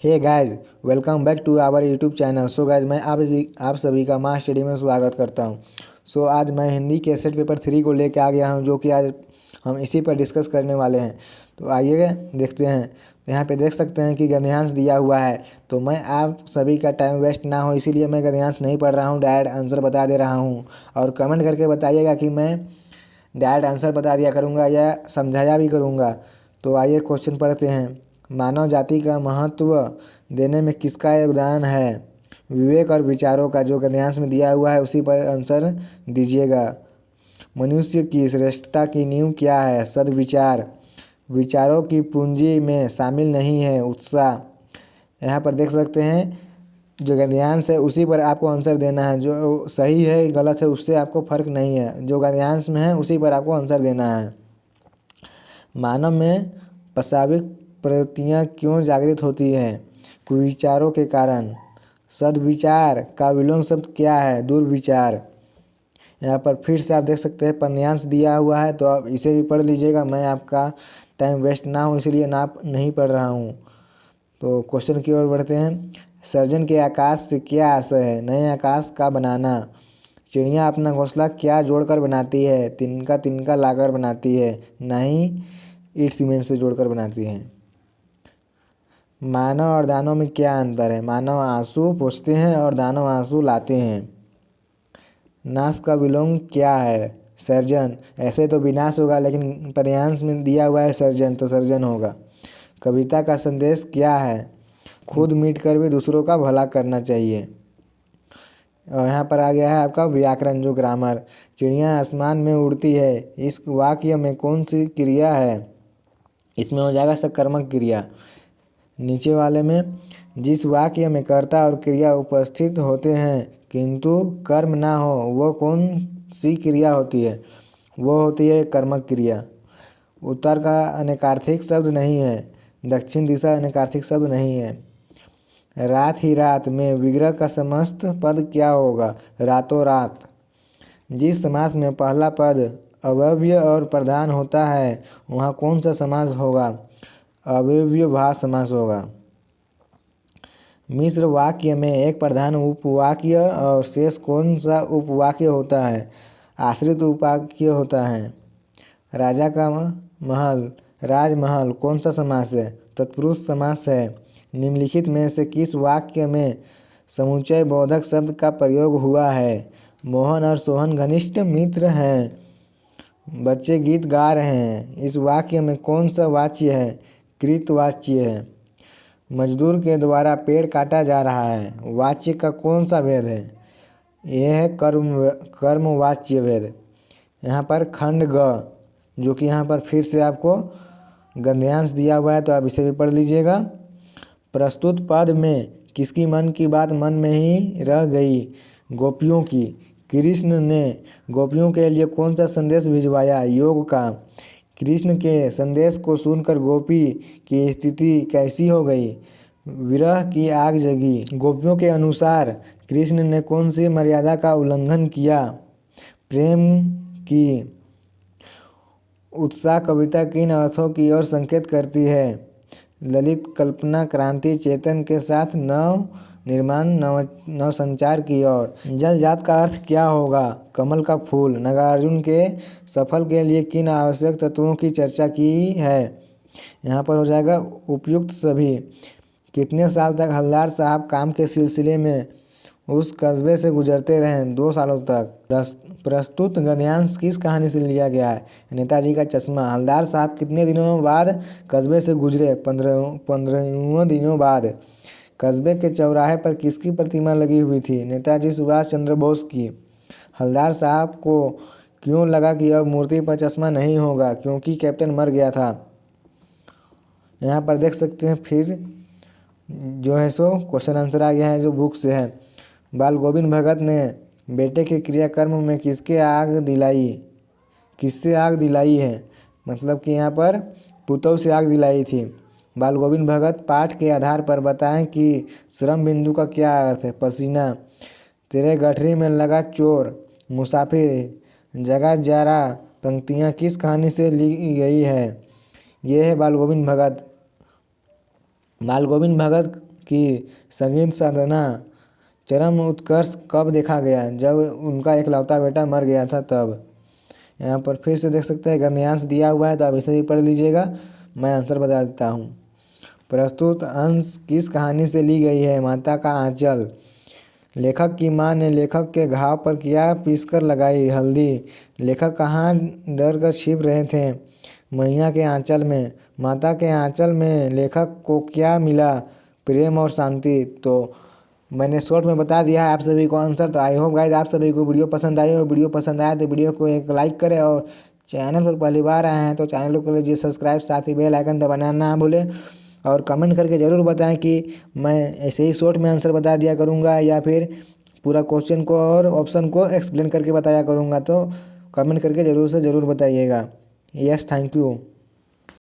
Hey guys, welcome back to our YouTube channel. So guys, मैं आप सभी का मास स्टडी में स्वागत करता हूं। आज मैं हिंदी के सेट पेपर 3 को लेकर आ गया हूं, जो कि आज हम इसी पर डिस्कस करने वाले हैं। तो आइए देखते हैं। यहाँ पे देख सकते हैं कि गद्यांश दिया हुआ है। तो मैं आप सभी का टाइम वेस्ट ना हो, इसीलिए मैं गद्यांश नहीं पढ़ रहा हूँ, डायरेक्ट आंसर बता दे रहा हूँ। और कमेंट करके बताइएगा कि मैं डायरेक्ट आंसर बता दिया करूँगा या समझाया भी करूँगा। तो आइए क्वेश्चन पढ़ते हैं। मानव जाति का महत्व देने में किसका योगदान है? विवेक और विचारों का, जो गद्यांश में दिया हुआ है उसी पर आंसर दीजिएगा। मनुष्य की श्रेष्ठता की नींव क्या है? सद्विचार। विचारों की पूंजी में शामिल नहीं है उत्साह। यहाँ पर देख सकते हैं जो गद्यांश है उसी पर आपको आंसर देना है। जो सही है गलत है उससे आपको फर्क नहीं है, जो गद्यांश में है उसी पर आपको आंसर देना है। मानव में पाशविक प्रवृत्तियाँ क्यों जागृत होती हैं? कुविचारों के कारण। सद्विचार का विलोम शब्द क्या है? दुर्विचार। यहाँ पर फिर से आप देख सकते हैं पद्यांश दिया हुआ है, तो आप इसे भी पढ़ लीजिएगा। मैं आपका टाइम वेस्ट ना हो इसलिए नहीं पढ़ रहा हूँ। तो क्वेश्चन की ओर बढ़ते हैं। सर्जन के आकाश से क्या आशय है? नए आकाश का बनाना। चिड़िया अपना घोंसला क्या जोड़कर बनाती है? तिनका तिनका लाकर बनाती है, नहीं ईंट सीमेंट से जोड़कर बनाती है। मानव और दानव में क्या अंतर है? मानव आंसू पोंछते हैं और दानव आंसू लाते हैं। नाश का विलोम क्या है? सर्जन। ऐसे तो विनाश होगा, लेकिन पद्यांश में दिया हुआ है सर्जन, तो सर्जन होगा। कविता का संदेश क्या है? खुद मिट कर भी दूसरों का भला करना चाहिए। और यहाँ पर आ गया है आपका व्याकरण, जो ग्रामर। चिड़िया आसमान में उड़ती है, इस वाक्य में कौन सी क्रिया है? इसमें हो जाएगा सकर्मक क्रिया। नीचे वाले में जिस वाक्य में कर्ता और क्रिया उपस्थित होते हैं किंतु कर्म ना हो, वो कौन सी क्रिया होती है? वो होती है कर्मक क्रिया। उत्तर का अनेकार्थिक शब्द नहीं है, दक्षिण दिशा अनेकार्थिक शब्द नहीं है। रात ही रात में विग्रह का समस्त पद क्या होगा? रातों रात। जिस समास में पहला पद अव्यय और प्रधान होता है वहाँ कौन सा समास होगा? अव्ययभाव समास होगा। मिश्र वाक्य में एक प्रधान उपवाक्य और शेष कौन सा उपवाक्य होता है? आश्रित उपवाक्य होता है। राजा का महल, राजमहल कौन सा समास है? तत्पुरुष समास है। निम्नलिखित में से किस वाक्य में समुच्चय बोधक शब्द का प्रयोग हुआ है? मोहन और सोहन घनिष्ठ मित्र हैं, बच्चे गीत गा रहे हैं। इस वाक्य में कौन सा वाच्य है? कृतवाच्य है। मजदूर के द्वारा पेड़ काटा जा रहा है, वाच्य का कौन सा भेद है? यह है कर्मवाच्य भेद। यहाँ पर खंड ग, जो कि यहाँ पर फिर से आपको गद्यांश दिया हुआ है, तो आप इसे भी पढ़ लीजिएगा। प्रस्तुत पद में किसकी मन की बात मन में ही रह गई? गोपियों की। कृष्ण ने गोपियों के लिए कौन सा संदेश भिजवाया? योग का। कृष्ण के संदेश को सुनकर गोपी की स्थिति कैसी हो गई? विरह की आग जगी। गोपियों के अनुसार कृष्ण ने कौन सी मर्यादा का उल्लंघन किया? प्रेम की। उत्साह कविता किन अर्थों की ओर संकेत करती है? ललित कल्पना क्रांति चेतन के साथ नव निर्माण नव संचार की ओर। जल जात का अर्थ क्या होगा? कमल का फूल। नागार्जुन के सफल के लिए किन आवश्यक तत्वों की चर्चा की है? यहाँ पर हो जाएगा उपयुक्त सभी। कितने साल तक हवलदार साहब काम के सिलसिले में उस कस्बे से गुजरते रहे? 2 सालों तक। प्रस्तुत गद्यांश किस कहानी से लिया गया है? नेताजी का चश्मा। हवलदार साहब कितने दिनों बाद कस्बे से गुजरे? 15 दिनों बाद। कस्बे के चौराहे पर किसकी प्रतिमा लगी हुई थी? नेताजी सुभाष चंद्र बोस की। हवलदार साहब को क्यों लगा कि अब मूर्ति पर चश्मा नहीं होगा? क्योंकि कैप्टन मर गया था। यहाँ पर देख सकते हैं फिर जो है सो क्वेश्चन आंसर आ गया है, जो बुक से है। बाल गोविंद भगत ने बेटे के क्रियाकर्म में किससे आग दिलाई है? मतलब कि यहाँ पर पुतों से आग दिलाई थी। बाल गोविंद भगत पाठ के आधार पर बताएं कि श्रम बिंदु का क्या अर्थ है? पसीना। तेरे गठरी में लगा चोर। मुसाफिर। जगह जारा पंक्तियाँ किस कहानी से ली गई है? ये है बाल गोविंद भगत। बाल गोविंद भगत की संगीत साधना चरम उत्कर्ष कब देखा गया? जब उनका इकलौता बेटा मर गया था तब। यहाँ पर फिर से देख सकते हैं गद्यांश दिया हुआ है, तो आप इसे भी पढ़ लीजिएगा। मैं आंसर बता देता हूँ। प्रस्तुत अंश किस कहानी से ली गई है? माता का आंचल। लेखक की मां ने लेखक के घाव पर क्या पीसकर लगाई? हल्दी। लेखक कहाँ डर कर छिप रहे थे? मैया के आंचल में। माता के आंचल में लेखक को क्या मिला? प्रेम और शांति। तो मैंने शॉर्ट में बता दिया है आप सभी को आंसर। तो आई होप गाइस आप सभी को वीडियो पसंद आई हो। वीडियो पसंद आया तो वीडियो को एक लाइक करें, और चैनल पर पहली बार आए हैं तो चैनल को कर लीजिए सब्सक्राइब, साथ ही बेल आइकन दबाना ना भूलें। और कमेंट करके ज़रूर बताएं कि मैं ऐसे ही शॉर्ट में आंसर बता दिया करूँगा या फिर पूरा क्वेश्चन को और ऑप्शन को एक्सप्लेन करके बताया करूँगा। तो कमेंट करके ज़रूर से ज़रूर बताइएगा। Yes, thank you.